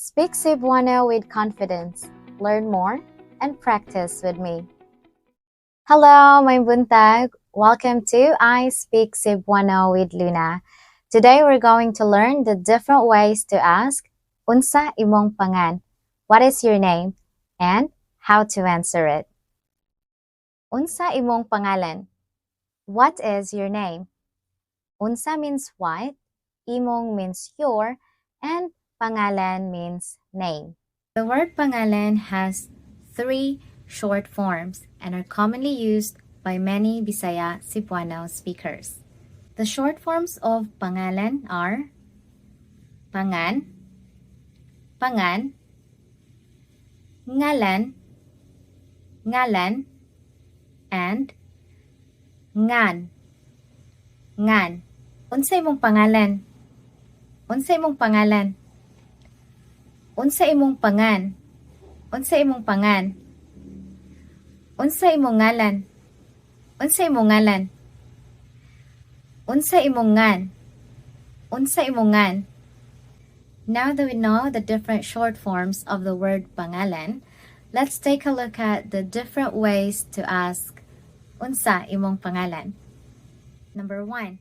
Speak Cebuano with confidence. Learn more and practice with me. Hello, my buntag. Welcome to I Speak Cebuano with Luna. Today we're going to learn the different ways to ask Unsa imong pangan? What is your name? And how to answer it. Unsa imong pangalan? What is your name? Unsa means what, imong means your, and pangalan means name. The word pangalan has three short forms and are commonly used by many Bisaya Cebuano speakers. The short forms of pangalan are pangan, pangan, ngalan, ngalan, and ngan, ngan. Unsa imong pangalan? Unsa imong pangalan? Unsa imong pangan? Unsa imong pangan? Unsa imong ngalan? Unsa imong ngalan? Unsa imong ngan? Unsa imong ngan? Now that we know the different short forms of the word pangalan, let's take a look at the different ways to ask unsa imong pangalan. Number 1.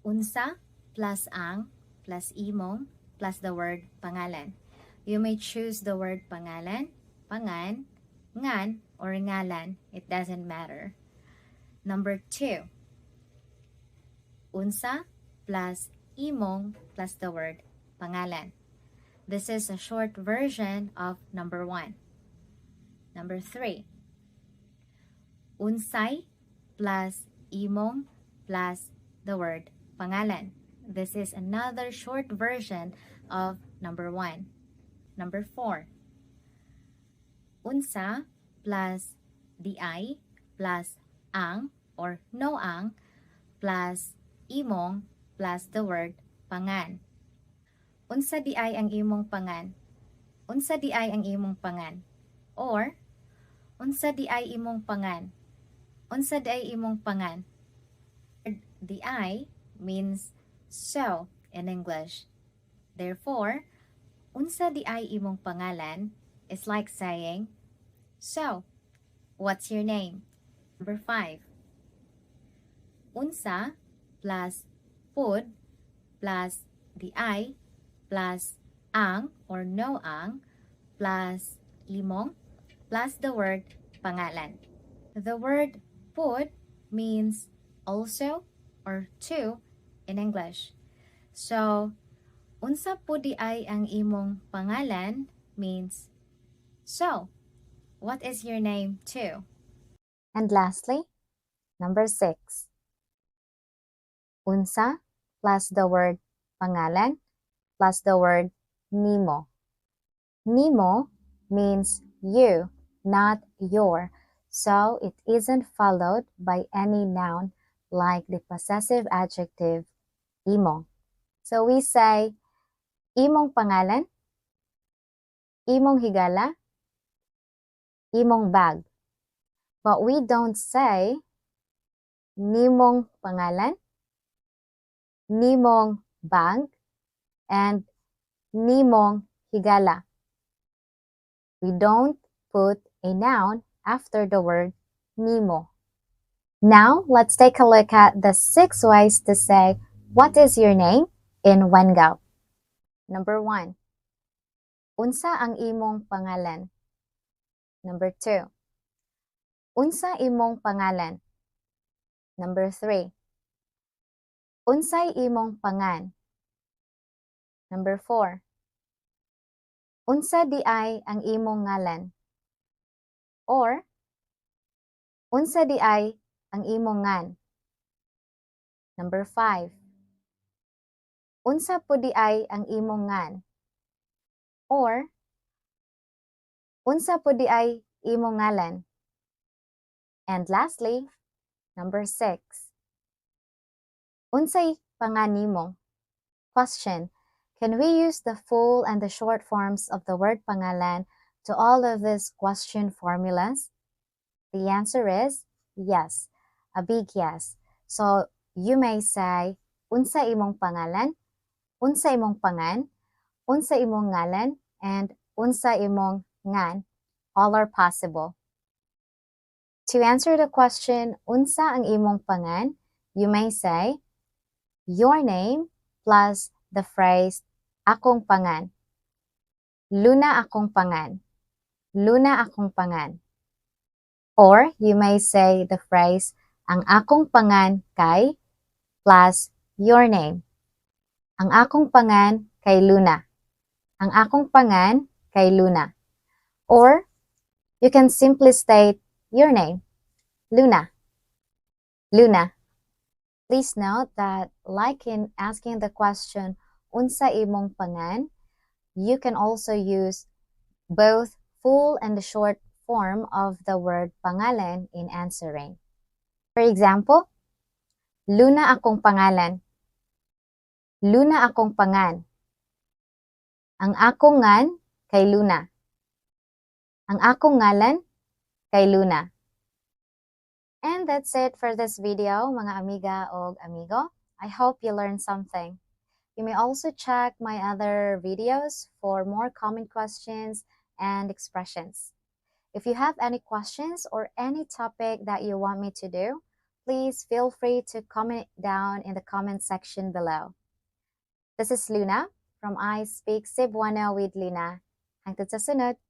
Unsa plus ang plus imong plus the word pangalan. You may choose the word pangalan, pangan, ngan, or ngalan. It doesn't matter. Number 2. Unsa plus imong plus the word pangalan. This is a short version of number 1. Number 3. Unsay plus imong plus the word pangalan. This is another short version of number 1. Number 4. Unsa plus di plus ang or no ang plus imong plus the word pangan. Unsa di ang imong pangan? Unsa di ang imong pangan? Or unsa di imong pangan? Unsa di imong pangan? Di means so in English. Therefore, unsa di imong pangalan is like saying, so, what's your name? Number 5. Unsa plus pud plus di plus ang or no ang plus imong plus the word pangalan. The word pud means also or to in English. So, unsa pud di ang imong pangalan means so, what is your name too? And lastly, number 6. Unsa plus the word pangalan plus the word nimo. Nimo means you, not your, so it isn't followed by any noun like the possessive adjective imo. So we say imong pangalan, imong higala, imong bag. But we don't say nimong pangalan, nimong bag, and nimong higala. We don't put a noun after the word nimo. Now, let's take a look at the 6 ways to say, what is your name in Wengaw? Number 1. Unsa ang imong pangalan? Number 2. Unsa imong pangalan? Number 3. Unsay imong pangan? Number 4. Unsa di ang imong ngalan? Or, unsa di ang imong ngan? Number 5. Unsa po di ang imong ngan? Or, unsa po di imong ngalan? And lastly, number 6. Unsay pangan nimo? Question. Can we use the full and the short forms of the word pangalan to all of these question formulas? The answer is yes, a big yes. So you may say, unsa imong pangalan, unsa imong pangan, unsa imong ngalan, and unsa imong ngan, all are possible. To answer the question, unsa ang imong pangan, you may say, your name plus the phrase, akong pangan. Luna akong pangan. Luna akong pangan. Or you may say the phrase, ang akong pangan kay plus your name. Ang akong pangan kay Luna. Ang akong pangan kay Luna. Or you can simply state your name, Luna. Luna. Please note that like in asking the question, unsa imong pangan, you can also use both full and the short form of the word pangalan in answering. For example, Luna akong pangalan. Luna akong pangan. Ang akong ngan kay Luna. Ang akong ngalan kay Luna. And that's it for this video, mga amiga o amigo. I hope you learned something. You may also check my other videos for more common questions and expressions. If you have any questions or any topic that you want me to do, please feel free to comment down in the comment section below. This is Luna from I Speak Cebuano with Luna. Hangtod sa sunod!